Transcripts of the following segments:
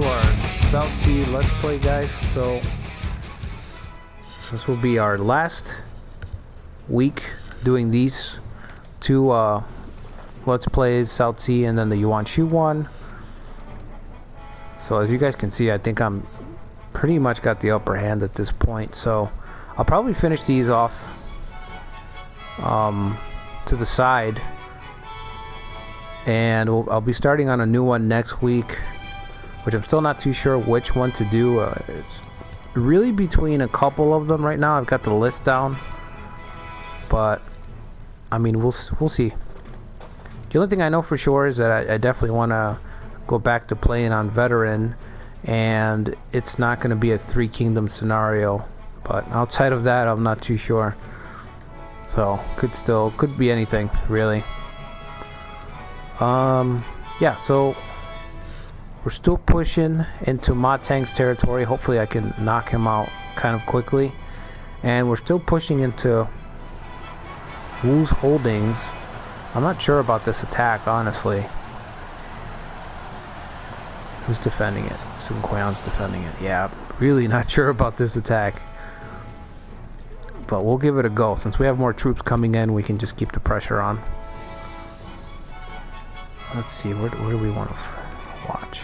to our South Sea Let's Play, guys. So this will be our last week doing these two Let's Plays, South Sea and then the Yuan Shu one. So as you guys can see, I think I'm pretty much got the upper hand at this point. So I'll probably finish these off to the side, and I'll be starting on a new one next week, which I'm still not too sure which one to do. It's really between a couple of them right now. I've got the list down, but I mean, we'll see. The only thing I know for sure is that I definitely want to go back to playing on veteran, and it's not going to be a Three Kingdoms scenario. But outside of that, I'm not too sure. So could be anything really. Yeah, so we're still pushing into Ma Tang's territory. Hopefully I can knock him out kind of quickly. And we're still pushing into Wu's holdings. I'm not sure about this attack, honestly. Who's defending it? Sun Quan's defending it. Yeah, really not sure about this attack. But we'll give it a go. Since we have more troops coming in, we can just keep the pressure on. Let's see, where do we want to watch?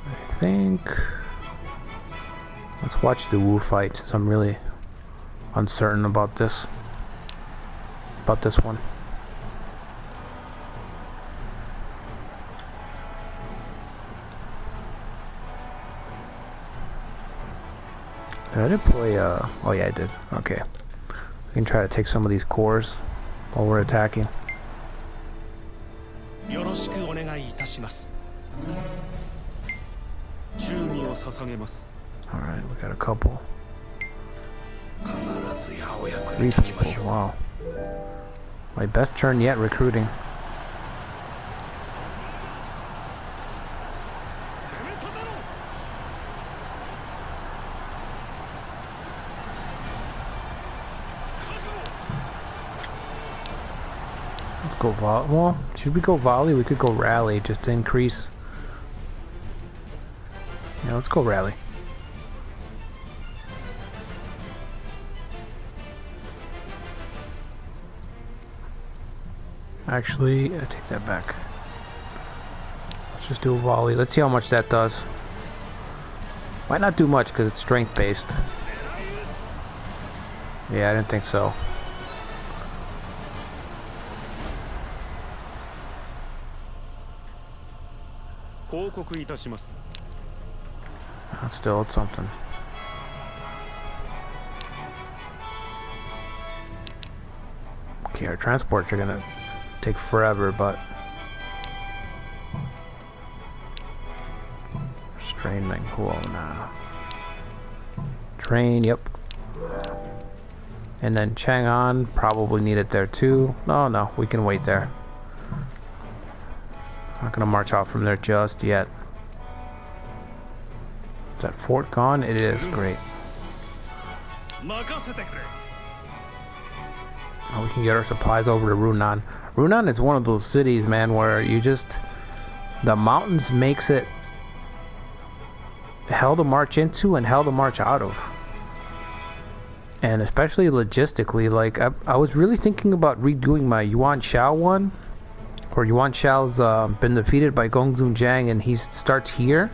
I think let's watch the Wu fight, since I'm really uncertain about this one. Did I deploy, oh yeah, I did. Okay. We can try to take some of these cores while we're attacking. Alright, we got a couple. 3 people, wow. My best turn yet recruiting. Go volley. Well, should we go volley? We could go rally just to increase. Yeah, let's go rally. Actually, I take that back. Let's just do a volley. Let's see how much that does. Might not do much because it's strength based. Yeah, I didn't think so. Still, it's something. Okay, our transports are gonna take forever, but straining. Cool. Nah. Train. Yep. And then Chang'an probably need it there too. No, we can wait there. Not gonna march out from there just yet. Is that fort gone? It is. Great. Oh, we can get our supplies over to Runan. Runan is one of those cities, man, where you just, the mountains makes it hell to march into and hell to march out of. And especially logistically, like I was really thinking about redoing my Yuan Shao one. Or Yuan Shao's been defeated by Gongsun Jiang, and he starts here.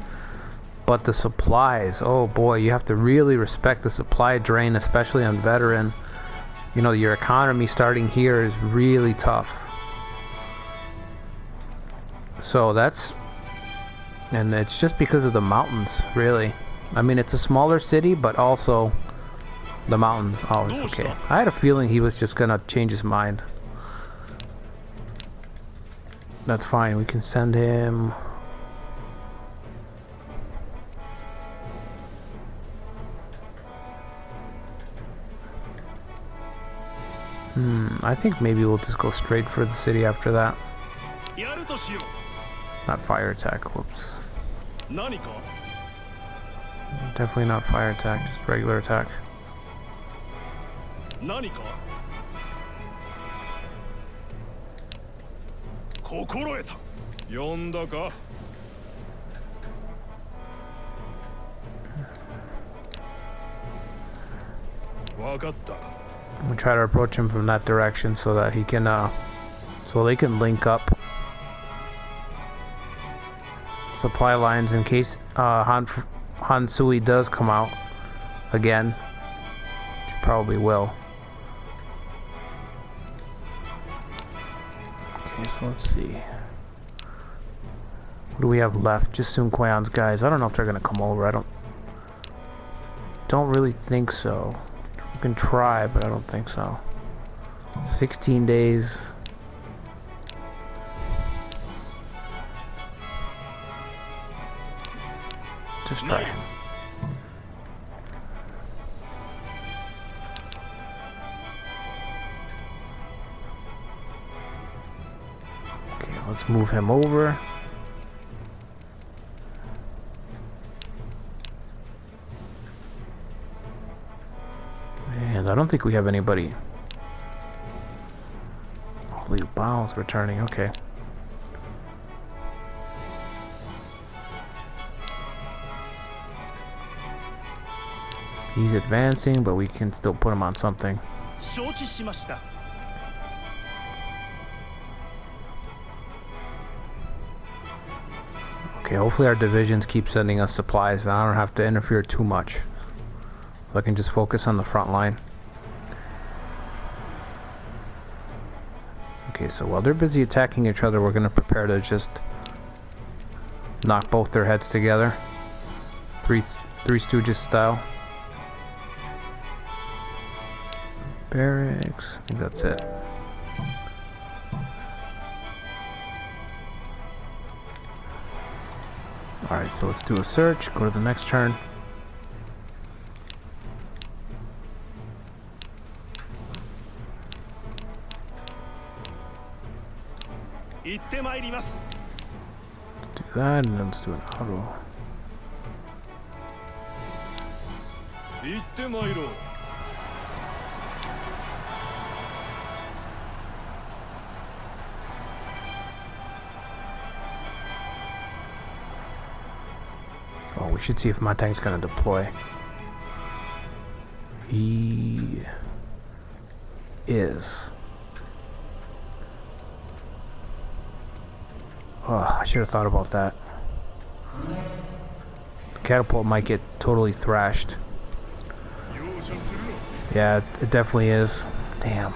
But the supplies, oh boy, you have to really respect the supply drain, especially on veteran. You know, your economy starting here is really tough. So that's, and it's just because of the mountains, really. I mean, it's a smaller city, but also the mountains. Oh, it's okay. I had a feeling he was just gonna change his mind. That's fine, we can send him. I think maybe we'll just go straight for the city after that. Not fire attack, whoops. Definitely not fire attack, just regular attack. 心得た。呼んだか。わかった。 I'm gonna try to approach him from that direction so that he can, so they can link up supply lines in case Hansui does come out again. She probably will. Okay, so let's see. What do we have left? Just Sun Quan's guys. I don't know if they're gonna come over. I don't really think so. We can try, but I don't think so. 16 days. Just try. Okay, let's move him over. And I don't think we have anybody. Oh, Liu Bao's returning, okay. He's advancing, but we can still put him on something. Okay, hopefully our divisions keep sending us supplies and I don't have to interfere too much. So I can just focus on the front line. Okay, so while they're busy attacking each other, we're going to prepare to just knock both their heads together. Three Stooges style. Barracks, I think that's it. Alright, so let's do a search, go to the next turn. Do that, and then let's do an auto. Oh, we should see if my tank's gonna deploy. He is. Oh, I should have thought about that. The catapult might get totally thrashed. Yeah, it definitely is. Damn.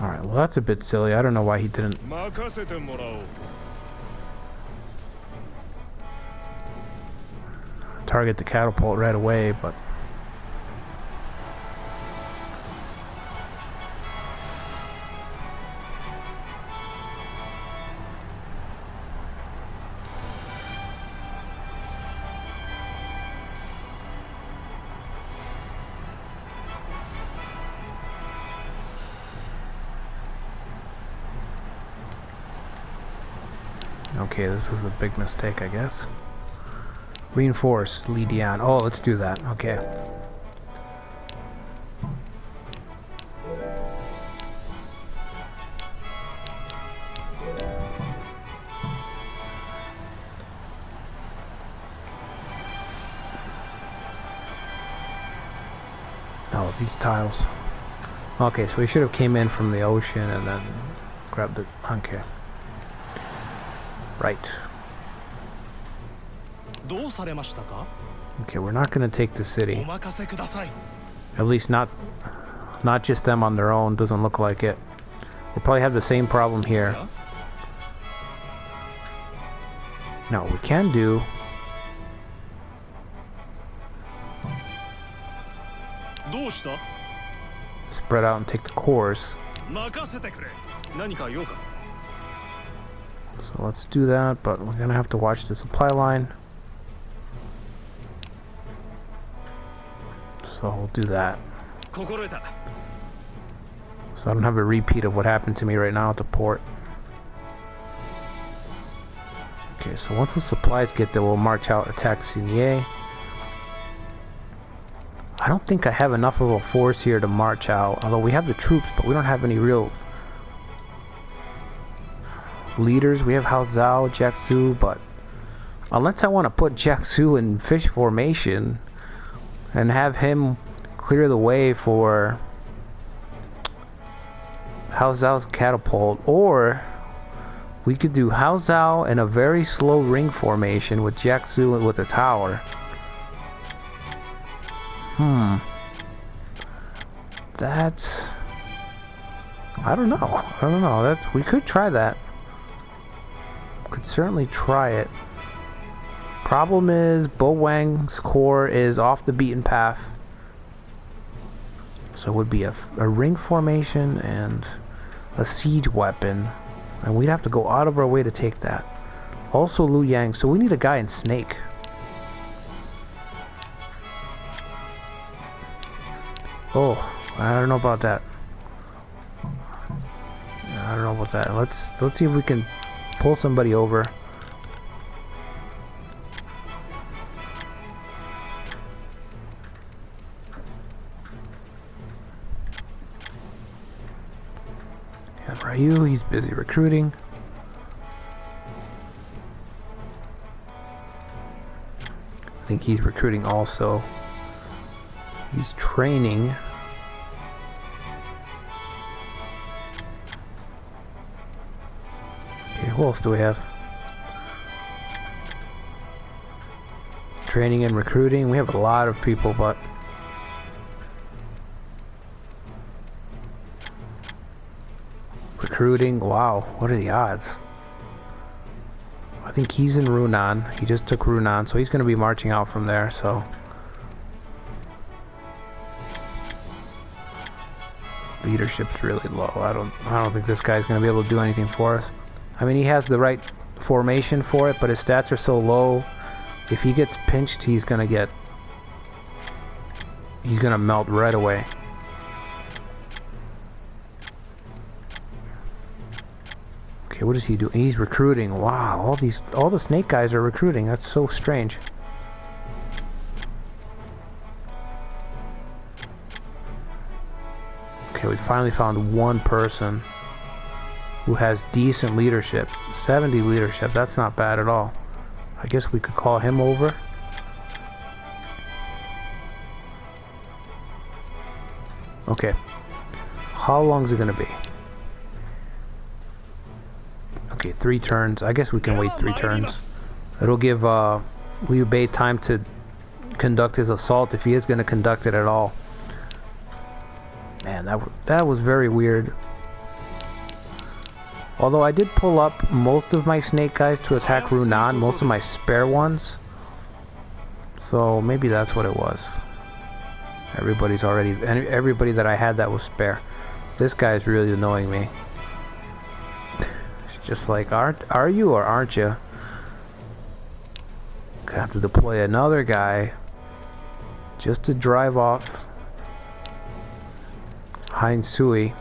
Alright, well that's a bit silly. I don't know why he didn't target the catapult right away, but okay, this is a big mistake, I guess. Reinforce Lidian. Oh, let's do that. Okay. Oh, these tiles. Okay, so we should have came in from the ocean and then grabbed the... Okay. Right. Okay, we're not going to take the city. At least not just them on their own. Doesn't look like it. We'll probably have the same problem here. No, we can do... spread out and take the cores. So let's do that, but we're gonna have to watch the supply line. So we'll do that. So I don't have a repeat of what happened to me right now at the port. Okay, so once the supplies get there, we'll march out, attack Signé. I don't think I have enough of a force here to march out, although we have the troops, but we don't have any real leaders. We have Hao Zhao, Jiangsu, but unless I want to put Jiangsu in fish formation and have him clear the way for Hao Zhao's catapult, or we could do Hao Zhao in a very slow ring formation with Jiangsu with a tower. That's... I don't know. That's... We could try that. Could certainly try it. Problem is, Bo Wang's corps is off the beaten path. So it would be a ring formation and a siege weapon. And we'd have to go out of our way to take that. Also Liu Yang, so we need a guy in Snake. Oh, I don't know about that. I don't know about that. Let's see if we can pull somebody over. And Ryu, he's busy recruiting. I think he's recruiting also. He's training. Okay, who else do we have? Training and recruiting. We have a lot of people, but recruiting. Wow, what are the odds? I think he's in Runan. He just took Runan, so he's going to be marching out from there. So. Leadership's really low. I don't think this guy's gonna be able to do anything for us. I mean, he has the right formation for it, but his stats are so low. If he gets pinched, he's gonna melt right away. Okay, what is he doing? He's recruiting. Wow, all the snake guys are recruiting. That's so strange. Okay, we finally found one person who has decent leadership. 70 leadership, that's not bad at all. I guess we could call him over. Okay. How long is it gonna be? Okay, 3 turns. I guess we can wait 3 turns. It'll give Liu Bei time to conduct his assault if he is gonna conduct it at all. Man, that was very weird. Although I did pull up most of my snake guys to attack Runan, most of my spare ones. So maybe that's what it was. Everybody that I had that was spare. This guy's really annoying me. It's just like, are you or aren't you? Gonna have to deploy another guy just to drive off Hein Sui,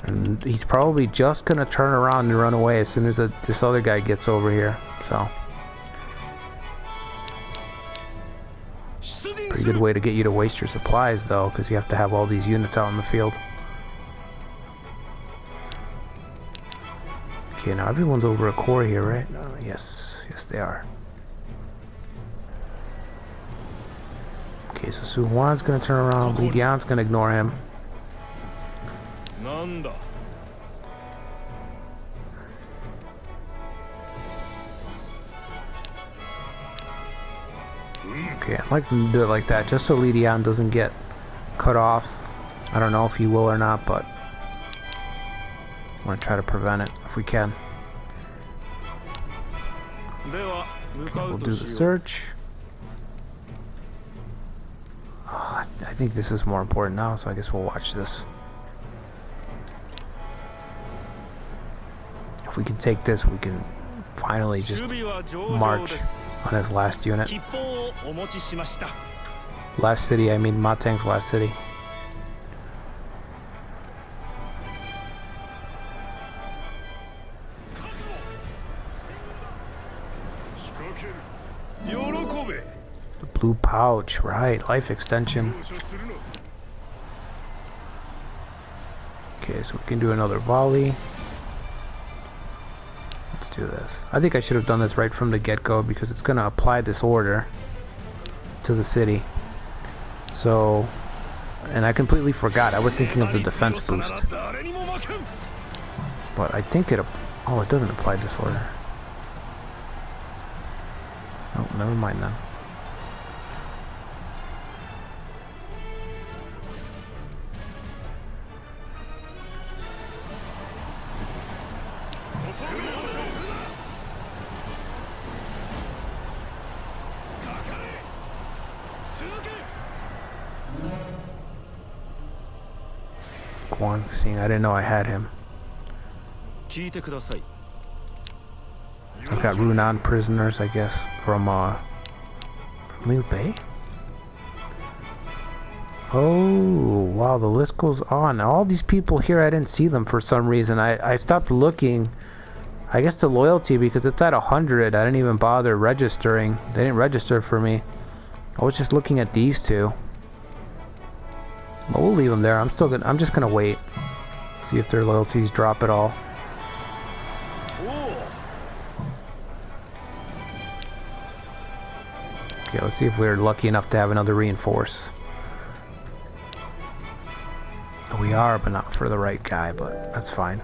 and he's probably just gonna turn around and run away as soon as this other guy gets over here. So pretty good way to get you to waste your supplies though, because you have to have all these units out in the field. Okay, now everyone's over a core here, right? Yes they are. Okay, so Su Huan's gonna turn around, Li Dian's gonna ignore him. Okay, I'd like them to do it like that, just so Li Dian doesn't get cut off. I don't know if he will or not, but I want to try to prevent it if we can. We'll do the search. Oh, I think this is more important now, so I guess we'll watch this. If we can take this, we can finally just march on his last unit. Last city, I mean Ma Teng's last city. Ouch, right, life extension. 容赦するの Okay, so we can do another volley. Let's do this. I think I should have done this right from the get-go because it's going to apply this order to the city. So, and I completely forgot. I was thinking of the defense boost. 誰にも負けん But I think it... Oh, it doesn't apply this order. Oh, never mind then. Guangxing, I didn't know I had him. 聞いてください I've got Runan prisoners, I guess, from Liu Bei? Oh, wow, the list goes on. All these people here, I didn't see them for some reason. I stopped looking, I guess, to loyalty because it's at 100. I didn't even bother registering. They didn't register for me. I was just looking at these two. But we'll leave them there. I'm just gonna wait. See if their loyalties drop at all. Okay, let's see if we're lucky enough to have another reinforce. We are, but not for the right guy, but that's fine.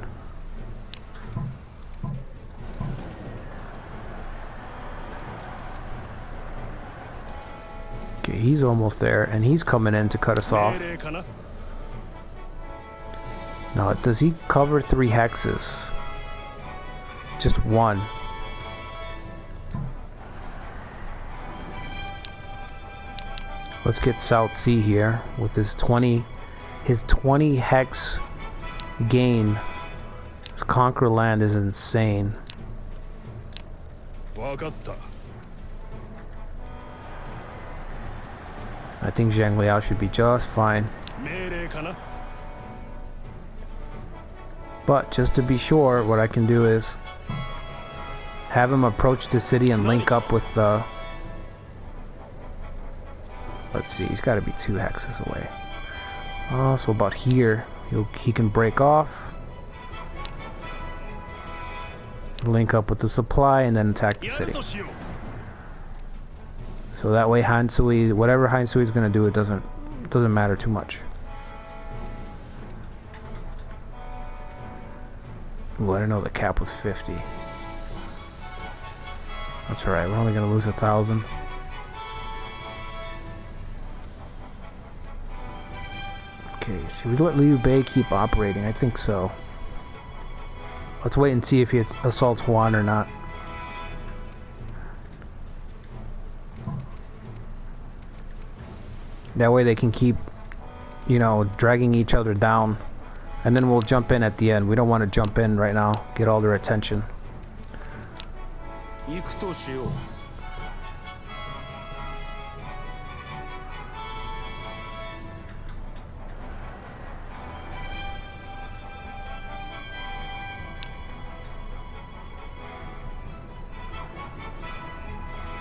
Okay, he's almost there, and he's coming in to cut us off. 命令かな Now, does he cover 3 hexes? Just 1. Let's get South Sea here with his 20 hex gain. His conquer land is insane. 分かった I think Zhang Liao should be just fine. 命令かな But just to be sure, what I can do is have him approach the city and link up with the... Let's see, he's got to be 2 hexes away. So about here, he can break off, link up with the supply, and then attack the やる city. としよう So that way, Hansui, whatever Hansui is going to do, it doesn't matter too much. Ooh, I didn't know the cap was 50. That's alright, we're only going to lose 1,000. Okay, should we let Liu Bei keep operating? I think so. Let's wait and see if he assaults Juan or not. That way they can keep, you know, dragging each other down. And then we'll jump in at the end. We don't want to jump in right now. Get all their attention. 行くとしよう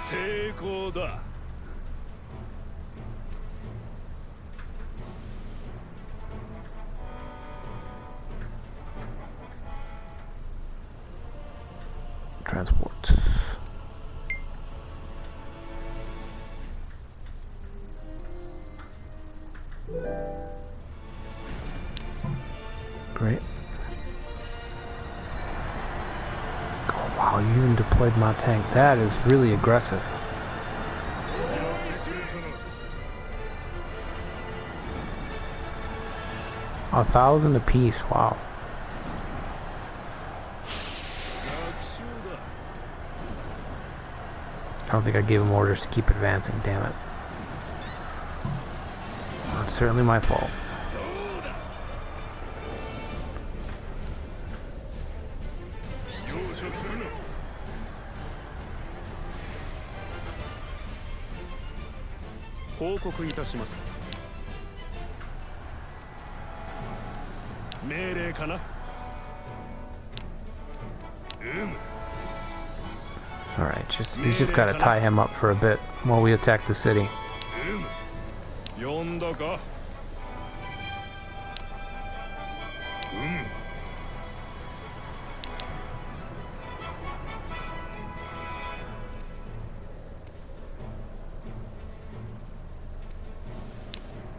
成功だ Transport. Great. Oh wow, you even deployed my tank. That is really aggressive. 1,000 apiece, wow. 楽勝だ I don't think I gave him orders to keep advancing, damn it. That's certainly my fault. どうだ容赦するな報告いたします 命令かなうむ Alright, he's just gotta tie him up for a bit while we attack the city. う呼んだか。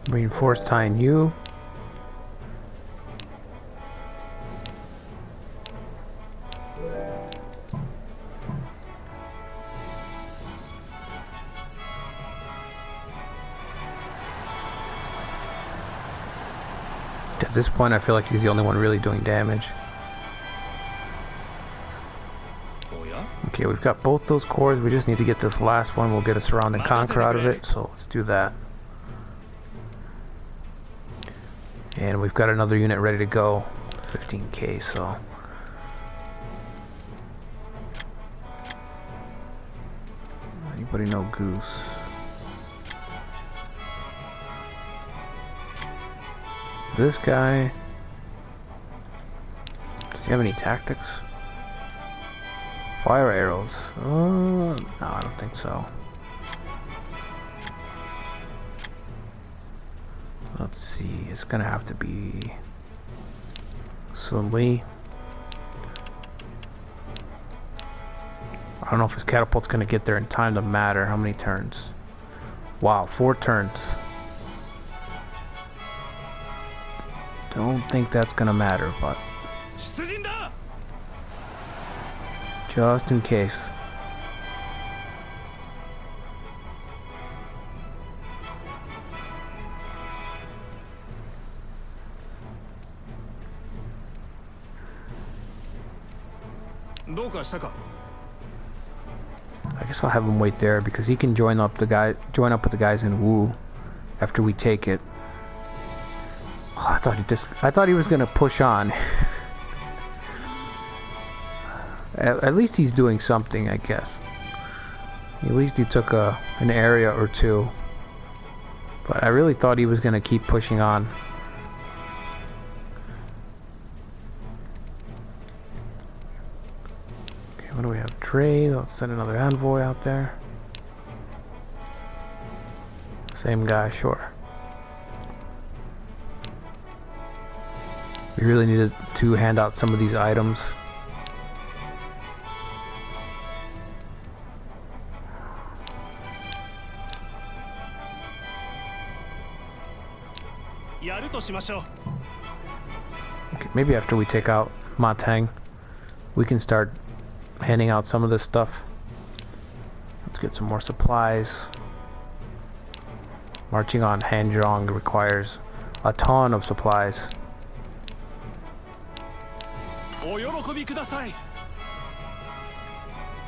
Reinforce tying you. At this point, I feel like he's the only one really doing damage. Okay, we've got both those cores. We just need to get this last one. We'll get a surround and conquer out of it. So let's do that. And we've got another unit ready to go. 15k, so. Anybody know Goose? This guy, does he have any tactics? Fire arrows? No, I don't think so. Let's see, it's gonna have to be Sun Li. I don't know if his catapult's gonna get there in time to matter. How many turns? Wow, 4 turns. Don't think that's gonna matter, but just in case. I guess I'll have him wait there because he can join up with the guys in Wu after we take it. Oh, I thought he was gonna push on. At least he's doing something, I guess. At least he took an area or two. But I really thought he was gonna keep pushing on. Okay, what do we have? Trade. Let's send another envoy out there. Same guy, sure. We really needed to hand out some of these items. Okay, maybe after we take out Ma Teng, we can start handing out some of this stuff. Let's get some more supplies. Marching on Hanzhong requires a ton of supplies.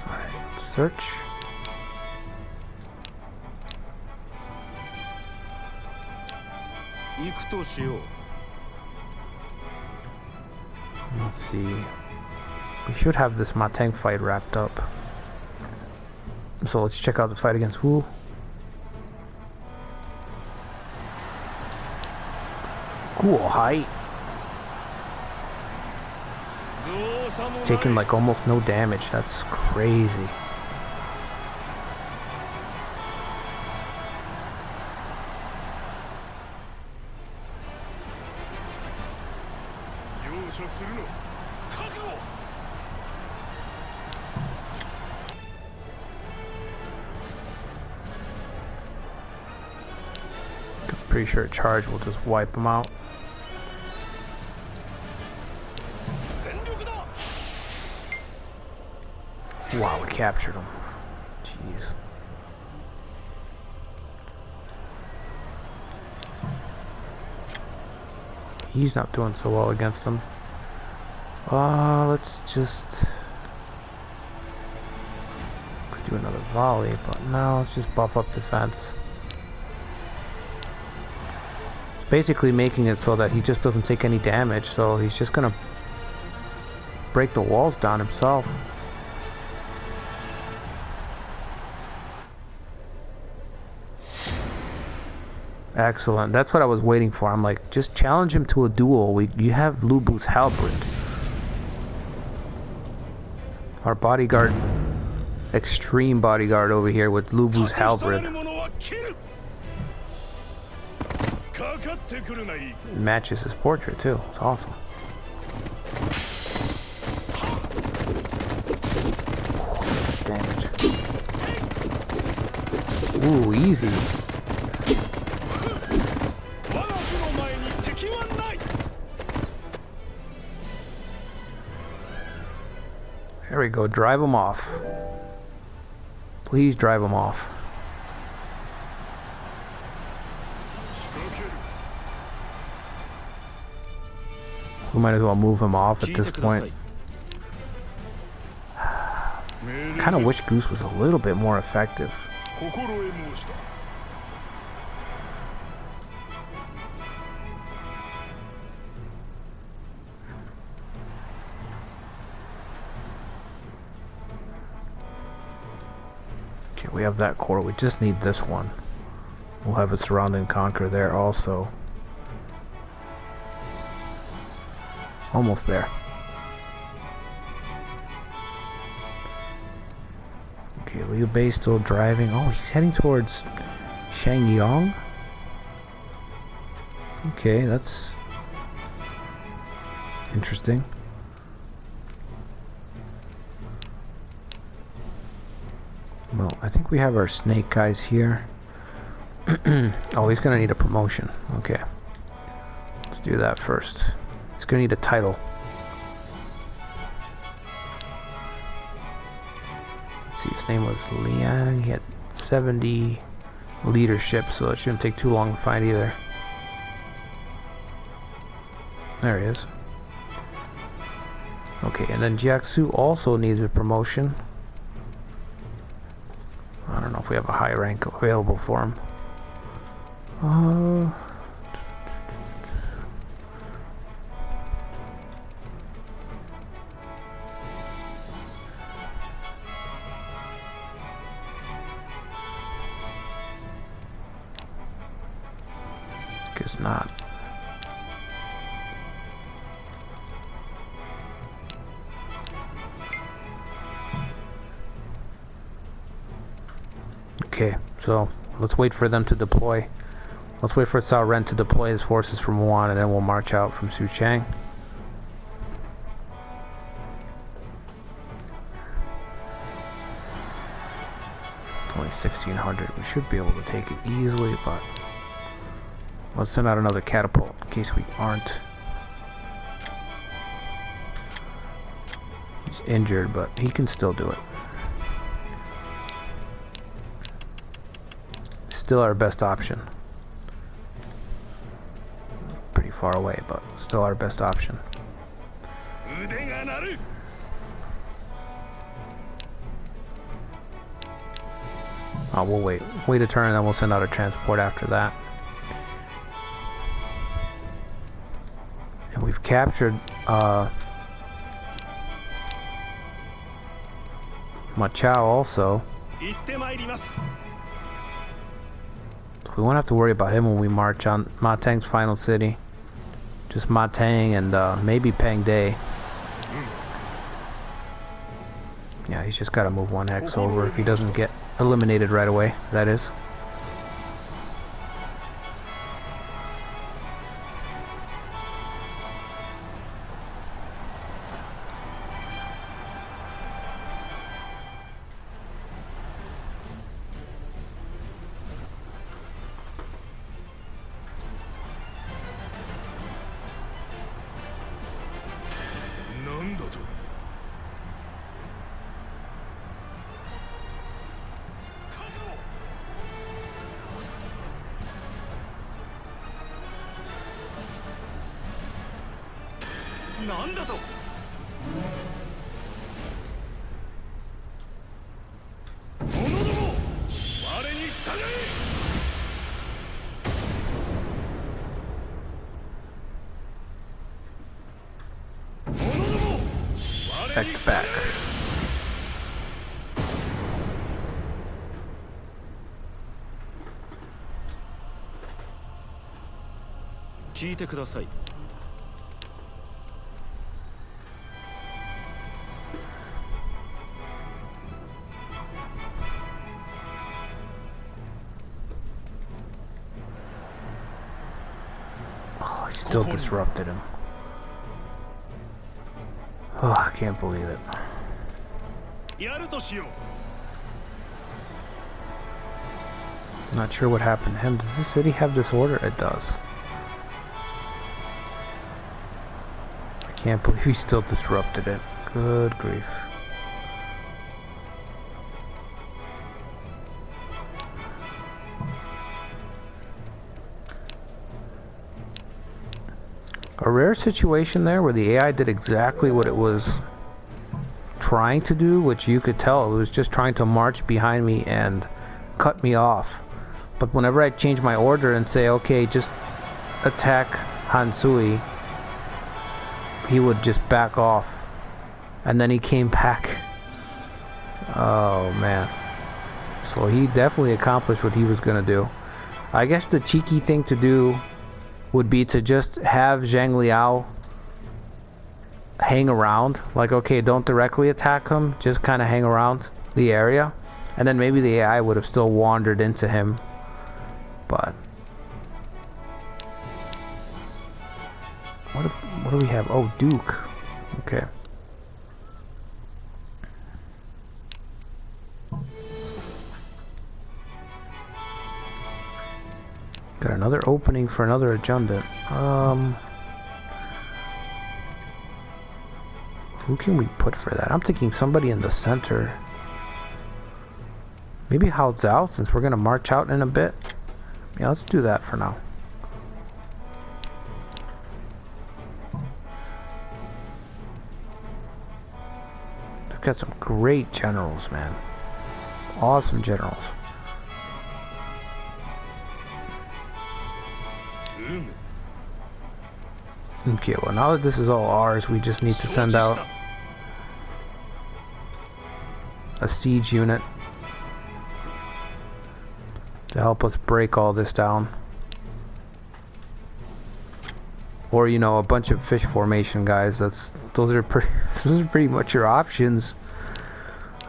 Alright, search. Let's see. We should have this Ma Teng fight wrapped up. So let's check out the fight against Wu. Cool height. Taking like almost no damage. That's crazy. Pretty sure a charge will just wipe them out. Wow, we captured him. Jeez. He's not doing so well against them. Let's just do another volley, but no, let's just buff up defense. It's basically making it so that he just doesn't take any damage, so he's just gonna break the walls down himself. Excellent. That's what I was waiting for. I'm like, just challenge him to a duel. You have Lu Bu's halberd. Our bodyguard, extreme bodyguard over here with Lu Bu's halberd. かかってくるがいい。 It matches his portrait too. It's awesome. Damage. Ooh, easy. 我が部の前に敵はない。 There we go. Drive him off. Please drive him off. We might as well move him off at this point. Kind of wish Goose was a little bit more effective. 心得申した。 Okay, we have that core. We just need this one. We'll have a surround and conquer there also. Almost there. Okay, Liu Bei still driving. Oh, he's heading towards Shangyong. Okay, that's interesting. Well, I think we have our snake guys here. Oh, he's gonna need a promotion. Okay. Let's do that first. He's gonna need a title. Let's see, his name was Liang. He had 70 leadership, so it shouldn't take too long to find either. There he is. Okay, and then Jiaxu also needs a promotion. I don't know if we have a high rank available for him. Guess not. Okay, so let's wait for them to deploy. Let's wait for Cao Ren to deploy his forces from Wuhan, and then we'll march out from Suchang. It's only 1600. We should be able to take it easily, but let's send out another catapult in case we aren't. He's injured, but he can still do it. Still our best option. Pretty far away, but still our best option. 腕が鳴る。 We'll wait a turn, and then we'll send out a transport after that. And we've captured Machao also. 行ってまいります。 We won't have to worry about him when we march on Ma Tang's final city. Just Ma Tang and maybe Pang Day. Yeah, he's just got to move one hex over if he doesn't get eliminated right away, that is. Back to back. Still disrupted him. Oh, I can't believe it. やるとしよう。 Not sure what happened to him. Does this city have disorder? It does. I can't believe he still disrupted it. Good grief. A rare situation there where the AI did exactly what it was trying to do, which you could tell it was just trying to march behind me and cut me off. But whenever I change my order and say, okay, just attack Hansui, he would just back off. And then he came back. Oh, man. So he definitely accomplished what he was going to do. I guess the cheeky thing to do would be to just have Zhang Liao hang around. Like, okay, don't directly attack him, just kind of hang around the area. And then maybe the AI would have still wandered into him. But what do we have? Oh, Duke. Okay. Got another opening for another agenda. Who can we put for that? I'm thinking somebody in the center. Maybe Hao Zhao, since we're gonna march out in a bit. Yeah, let's do that for now. They've got some great generals, man. Awesome generals. Okay, well now that this is all ours, we just need to send out a siege unit to help us break all this down. Or, you know, a bunch of fish formation guys. Those are pretty much your options.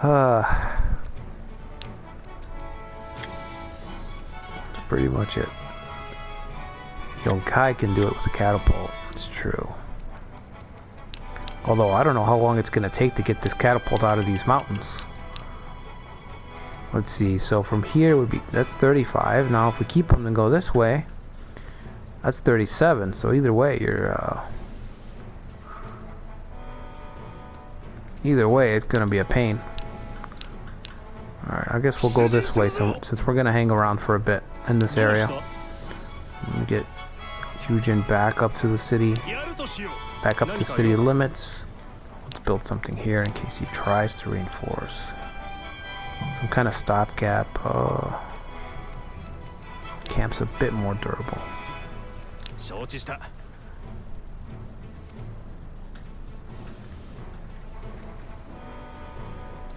That's pretty much it. Yonkai can do it with a catapult. It's true. Although I don't know how long it's gonna take to get this catapult out of these mountains. Let's see, so from here would be, that's 35. Now if we keep them and go this way, that's 37. So either way, either way, it's gonna be a pain. Alright, I guess we'll go this way since we're gonna hang around for a bit in this area. Let me get Jujin back up to the city, back up to city limits. Let's build something here in case he tries to reinforce. Some kind of stopgap. Camp's a bit more durable.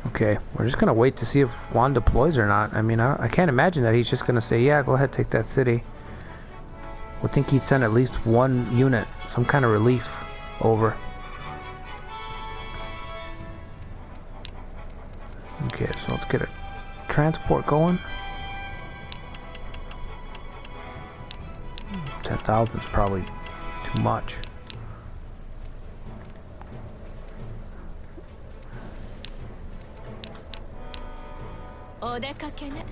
Okay, we're just gonna wait to see if Juan deploys or not. I mean, I can't imagine that he's just gonna say, yeah, go ahead, take that city. Would think he'd send at least one unit, some kind of relief, over. Okay, so let's get a transport going. 10,000 is probably too much. ROTK14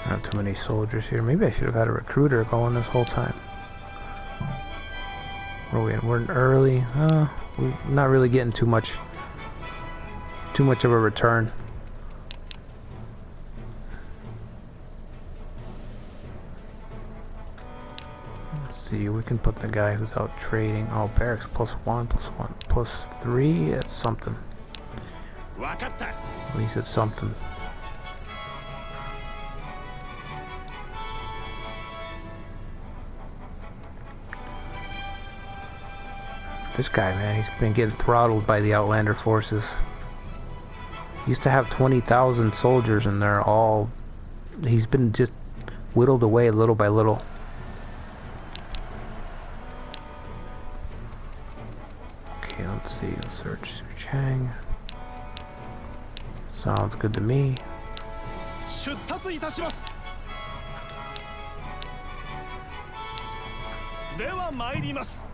Not too many soldiers here. Maybe I should have had a recruiter going this whole time. Where are we in? We're in early. We're not really getting too much of a return. Let's see. We can put the guy who's out trading. Oh, barracks +1, +1, +3. It's something. At least it's something. This guy, man, he's been getting throttled by the Outlander forces. He used to have 20,000 soldiers and they're all... He's been just whittled away little by little. Okay, let's see. Let's search Chang. Sounds good to me. 出立いたします。では参ります。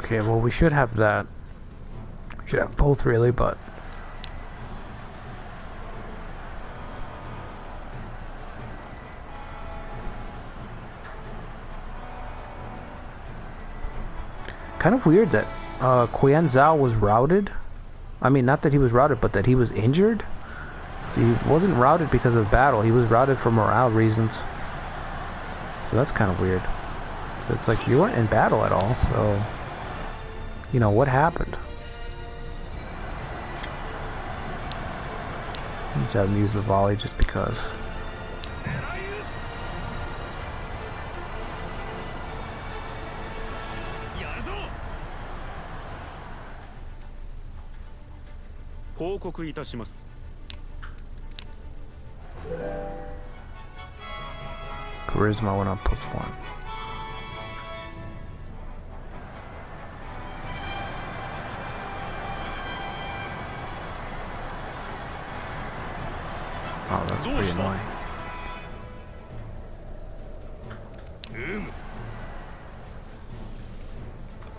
Okay, well we should have that. Should have both really, but kind of weird that Qian Zhao was routed. I mean, not that he was routed, but that he was injured. He wasn't routed because of battle. He was routed for morale reasons. So that's kind of weird. It's like you weren't in battle at all, so you know what happened. Let's have him use the volley just because. 報告いたします。 Charisma went up +1. Oh, that's pretty annoying.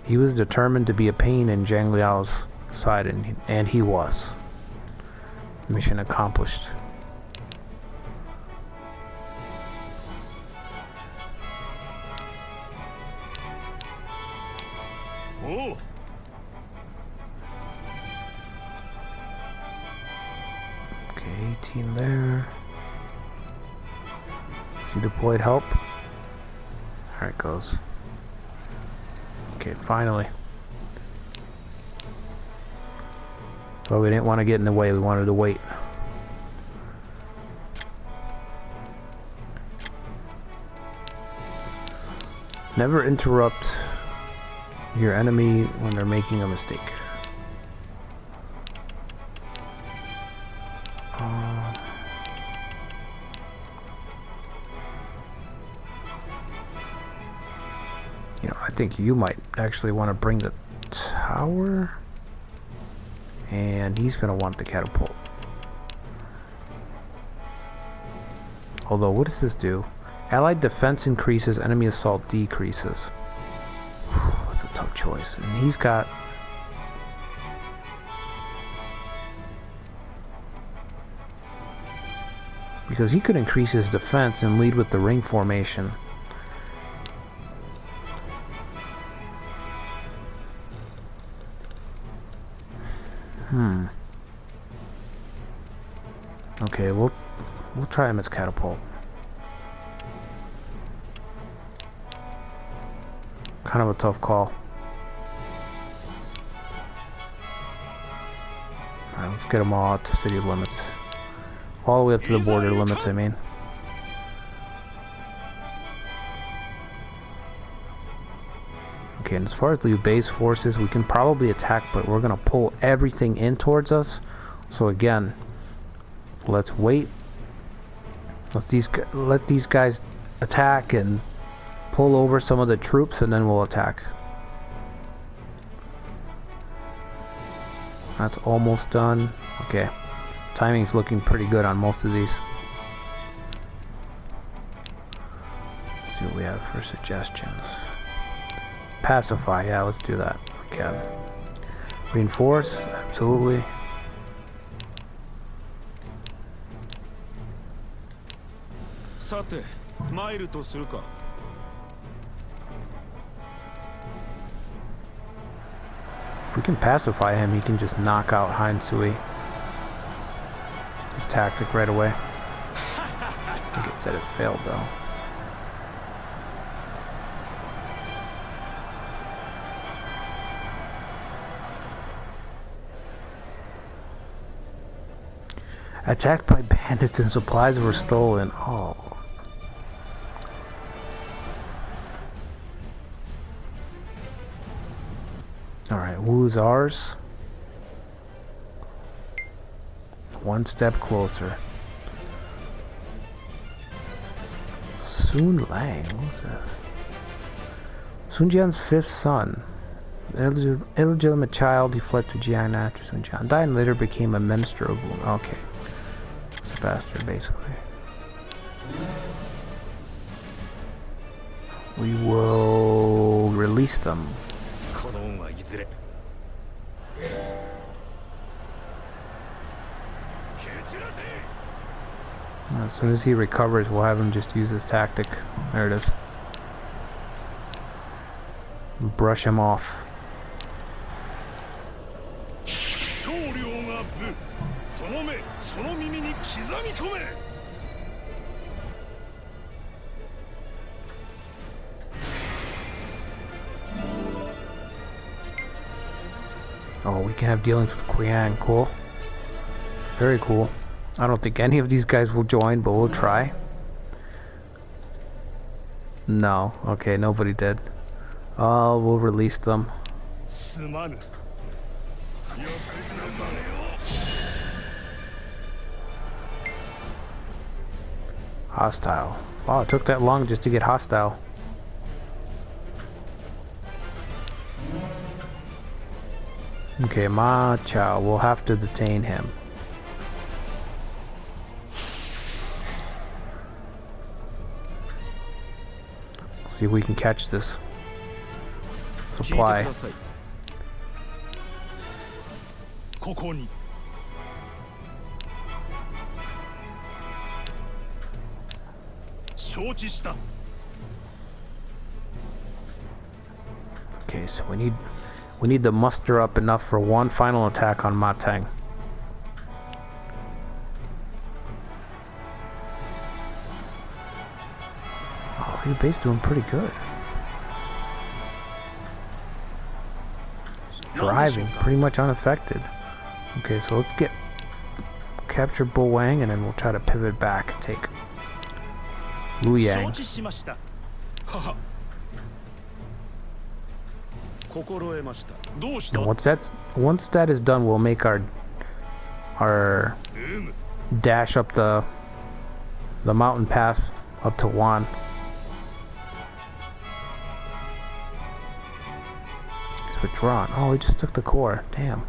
He was determined to be a pain in Zhang Liao's side, and he was. Mission accomplished. Oh. Okay, 18 there. She deployed help. There it goes. Okay, finally. So we didn't want to get in the way, we wanted to wait. Never interrupt your enemy when they're making a mistake. You know, I think you might actually want to bring the tower, and he's going to want the catapult. Although, what does this do? Allied defense increases, enemy assault decreases. That's a tough choice. And he's got... because he could increase his defense and lead with the ring formation. Okay, we'll try him as catapult. Kind of a tough call. Alright, let's get them all out to city limits. All the way up to the border limits, I mean. Okay, and as far as the base forces, we can probably attack, but we're gonna pull everything in towards us. So again, let's wait. Let these guys attack and pull over some of the troops, and then we'll attack. That's almost done. Okay, timing's looking pretty good on most of these. Let's see what we have for suggestions. Pacify, yeah, let's do that. Okay. Reinforce, absolutely. Sate, 参るとするか。 If we can pacify him, he can just knock out Han Sui. His tactic right away. I think it said it failed though. Attacked by bandits and supplies were stolen. Oh. Alright, Wu's ours. One step closer. Sun Lang, what's that? Sun Jian's fifth son. Illegitimate child, he fled to Jian after Sun Jian died and later became a minister of Wu. Okay. It's a bastard, basically. We will release them. As soon as he recovers, we'll have him just use his tactic. There it is. Brush him off. Oh, we can have dealings with Qiang. Cool. Very cool. I don't think any of these guys will join, but we'll try. No. Okay, nobody did. We'll release them. Hostile. Wow, it took that long just to get hostile. Okay, Ma Chao. We'll have to detain him. See if we can catch this supply. Okay, so we need to muster up enough for one final attack on Ma Teng. Oh, your base doing pretty good. Driving, pretty much unaffected. Okay, so let's capture Bo Wang, and then we'll try to pivot back and take Luyang. And once that is done, we'll make our dash up the mountain path up to Wan. He's withdrawn. Oh, he just took the core. Damn.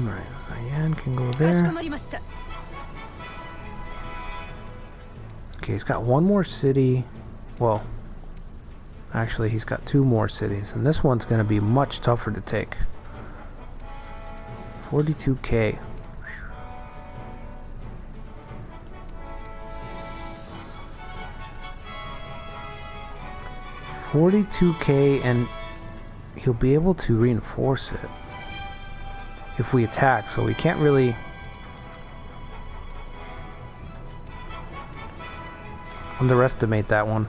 Alright, Yan can go there. Okay, he's got one more city. Well, actually he's got two more cities, and this one's going to be much tougher to take. 42k. $42k, and he'll be able to reinforce it if we attack, so we can't really underestimate that one.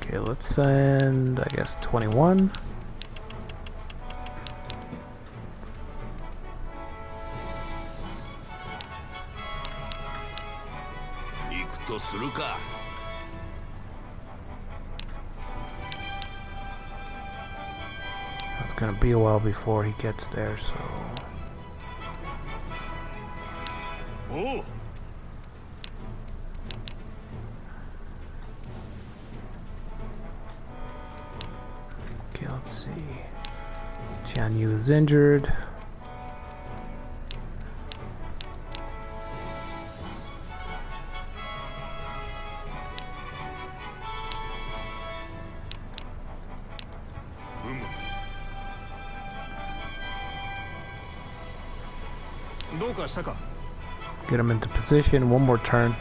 Okay, let's send, I guess, 21. It's gonna be a while before he gets there, so... Oh. Okay, let's see. Jian Yu is injured. Get him into position, one more turn.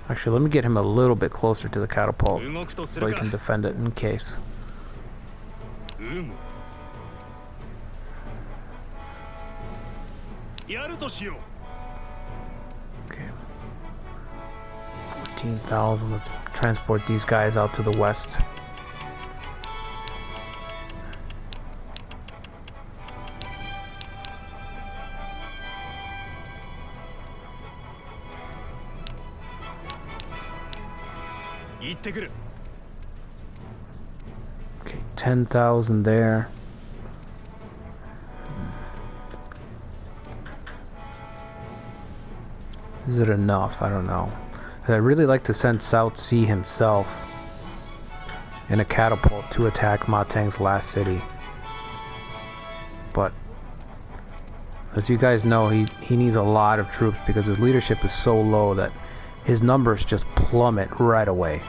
Actually, let me get him a little bit closer to the catapult so he can defend it in case. Okay. 14,000. Let's transport these guys out to the west. Okay, 10,000 there. Is it enough? I don't know. I'd really like to send South Sea himself in a catapult to attack Ma Teng's last city. But as you guys know, he needs a lot of troops because his leadership is so low that his numbers just plummet right away.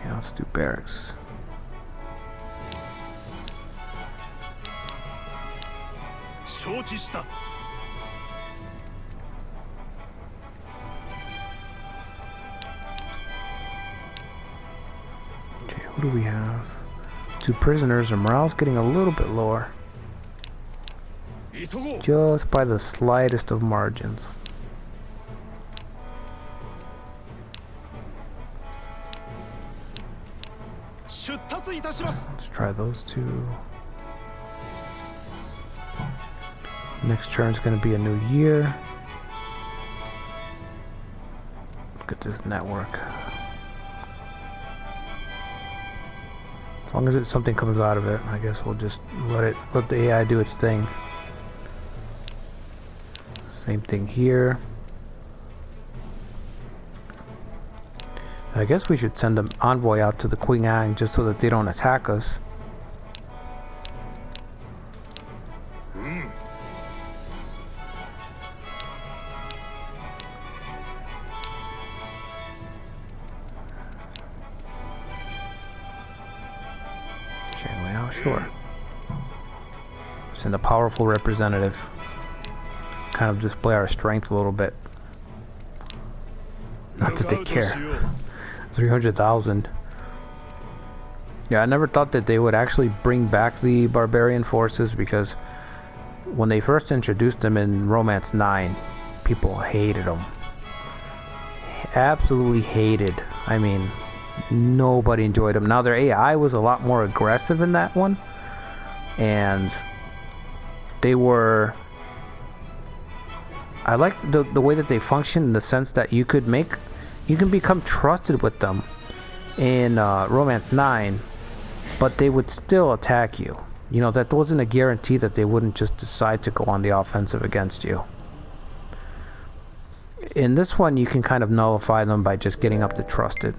Yeah, let's do barracks. Okay, who do we have? 2 prisoners, and morale's getting a little bit lower. Just by the slightest of margins. Let's try those 2. Next turn's gonna be a new year. Look at this network. As long as something comes out of it, I guess we'll just let the AI do its thing. Same thing here. I guess we should send an envoy out to the Qingyang just so that they don't attack us. Sure. Send a powerful representative. Kind of display our strength a little bit. Not that they care. 300,000. Yeah, I never thought that they would actually bring back the barbarian forces, because when they first introduced them in Romance 9, people hated them. Absolutely hated. I mean, nobody enjoyed them. Now their AI was a lot more aggressive in that one, and they were, I liked the way that they function, in the sense that you can become trusted with them in Romance 9, but they would still attack you. You know, that wasn't a guarantee that they wouldn't just decide to go on the offensive against you. In this one, you can kind of nullify them by just getting up to trusted.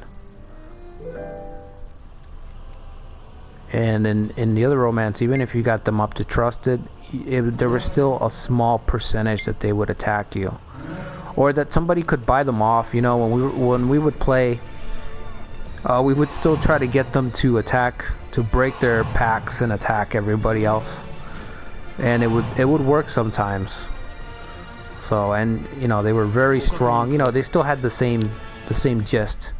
And in the other Romance, even if you got them up to trusted, there was still a small percentage that they would attack you, or that somebody could buy them off. You know, when we would play, we would still try to get them to attack, to break their packs and attack everybody else, and it would work sometimes. So, and you know, they were very strong. You know, they still had the same gist.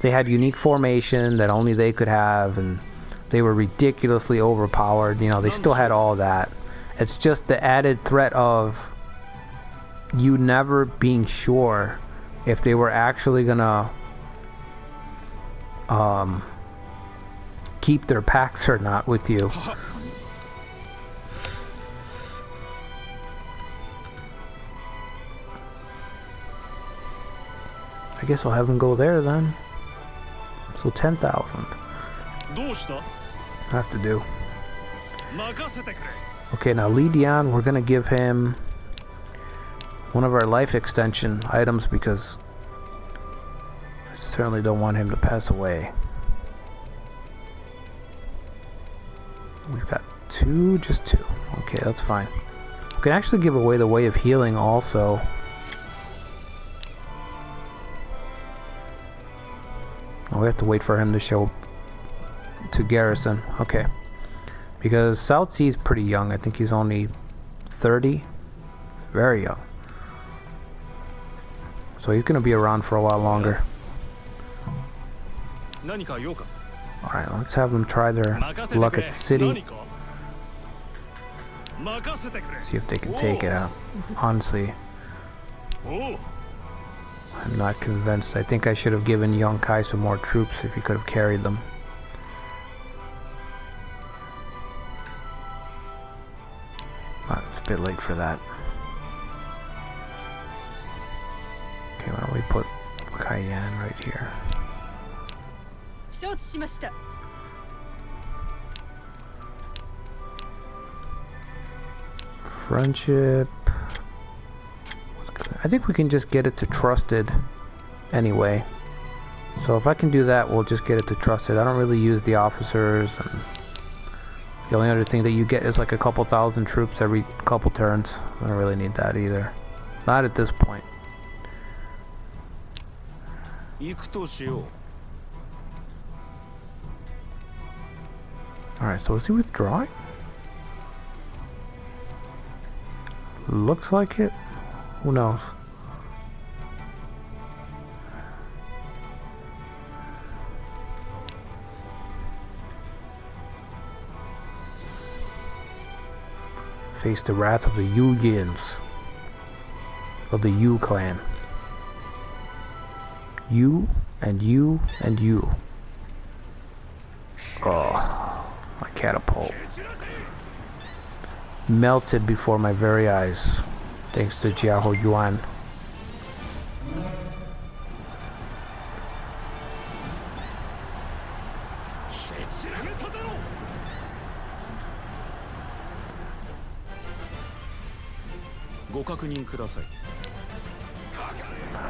They had unique formation that only they could have, and they were ridiculously overpowered. You know, they still had all that. It's just the added threat of you never being sure if they were actually gonna keep their packs or not with you. I guess I'll have them go there then. So 10,000. Have to do. Okay, now Li Dian, we're gonna give him one of our life extension items, because I certainly don't want him to pass away. We've got just two. Okay, that's fine. We can actually give away the Way of Healing also. Oh, we have to wait for him to show to garrison. Okay. Because South Sea is pretty young. I think he's only 30. Very young. So he's going to be around for a while longer. Alright, let's have them try their luck at the city. See if they can take it out. Honestly, I'm not convinced. I think I should have given Young Kai some more troops if he could have carried them. It's a bit late for that. Okay, why don't we put Cayenne right here. 承知しました。 Friendship. I think we can just get it to trusted anyway. So if I can do that, we'll just get it to trusted. I don't really use the officers. And the only other thing that you get is like a couple thousand troops every couple turns. I don't really need that either. Not at this point. 行くとしよう。 Alright, so is he withdrawing? Looks like it. Who knows? Face the wrath of the Yu-Yins. Of the Yu clan. You and you and you. Oh, my catapult. Melted before my very eyes. Thanks to Jiaho Yuan.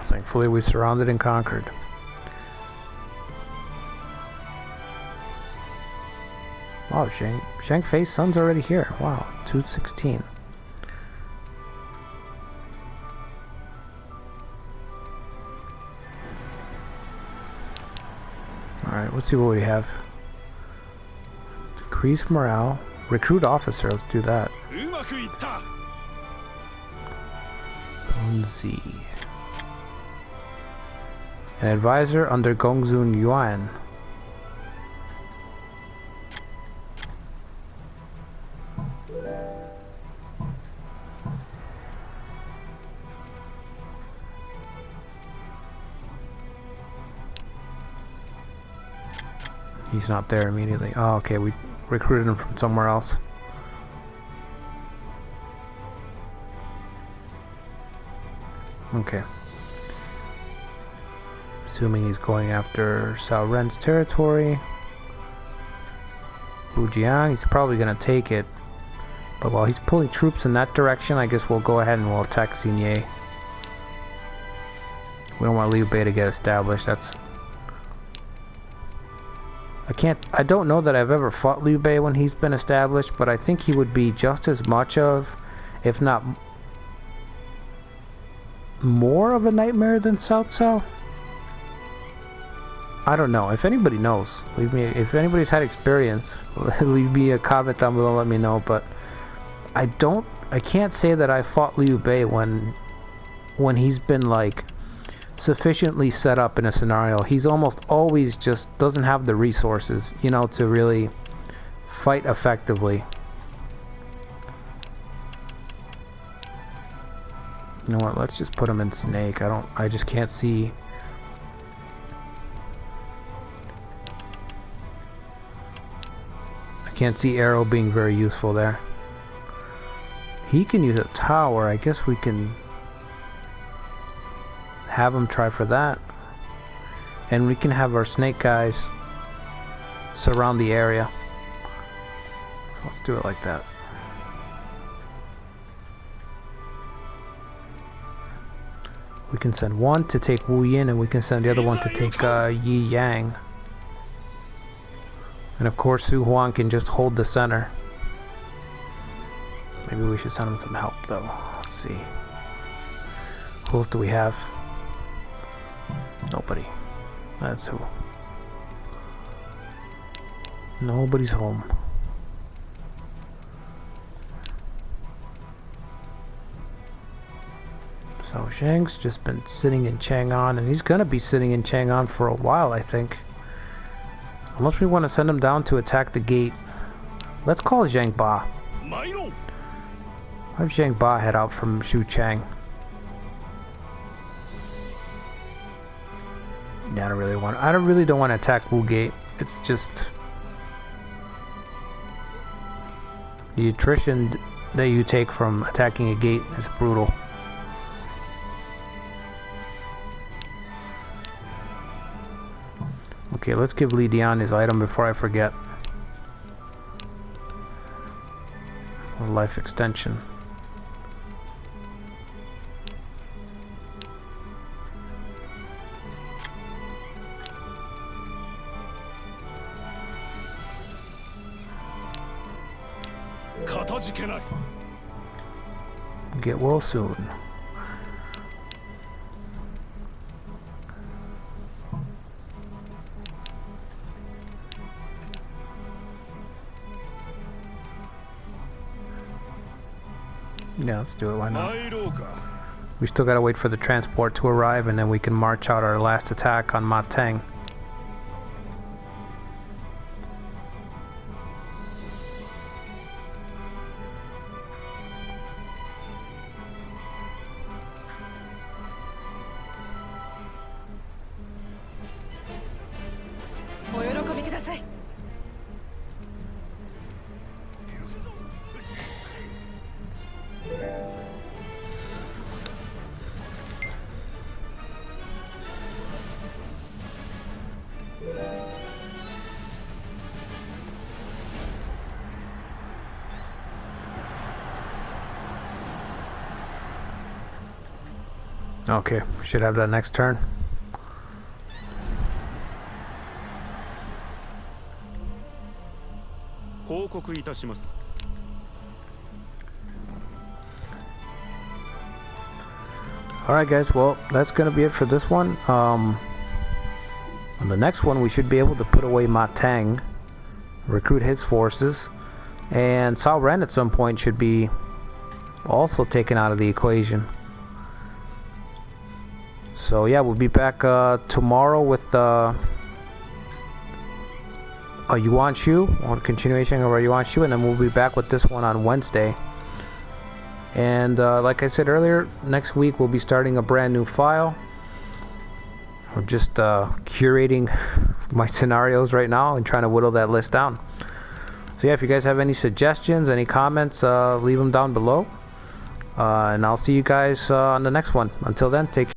Thankfully we surrounded and conquered. Oh, Zhang Fei's son's already here. Wow, 216. Alright, let's see what we have. Decrease morale. Recruit officer, let's do that. Bunzi. An advisor under Gongzun Yuan. He's not there immediately. Oh, okay, we recruited him from somewhere else. Okay. Assuming he's going after Cao Ren's territory. Fujian, he's probably going to take it. But while he's pulling troops in that direction, I guess we'll go ahead and we'll attack Xinye. We don't want Liu Bei to get established. That's... I don't know that I've ever fought Liu Bei when he's been established, but I think he would be just as much of, if not more of a nightmare than Cao Cao. I don't know. If anybody knows, leave me. If anybody's had experience, leave me a comment down below. Let me know. But I can't say that I fought Liu Bei when he's been like sufficiently set up in a scenario. He's almost always just doesn't have the resources, you know, to really fight effectively. You know what? Let's just put him in Snake. I just can't see. I can't see Arrow being very useful there. He can use a tower. I guess we can have him try for that. And we can have our Snake guys surround the area. Let's do it like that. We can send one to take Wu Yin, and we can send the other one to take Yi Yang. And of course, Su Huan can just hold the center. Maybe we should send him some help, though. Let's see. Who else do we have? Nobody. That's who. Nobody's home. So Zhang's just been sitting in Chang'an, and he's gonna be sitting in Chang'an for a while, I think. Unless we want to send him down to attack the gate. Let's call Zhang Ba. Have Zhang Ba head out from Xuchang. Yeah, I really don't want to attack Wu Gate. It's just the attrition that you take from attacking a gate is brutal. Okay, let's give Lee Dion his item before I forget. Life extension. Get well soon. Yeah, let's do it. Why not? We still gotta wait for the transport to arrive, and then we can march out our last attack on Ma Teng. Okay, we should have that next turn. Alright guys, well that's gonna be it for this one. On the next one we should be able to put away Ma Teng, recruit his forces, and Cao Ren at some point should be also taken out of the equation. So yeah, we'll be back tomorrow with a Yuan Shu, or continuation of our Yuan Shu, and then we'll be back with this one on Wednesday. And like I said earlier, next week we'll be starting a brand new file. I'm just curating my scenarios right now and trying to whittle that list down. So yeah, if you guys have any suggestions, any comments, leave them down below. And I'll see you guys on the next one. Until then, take care.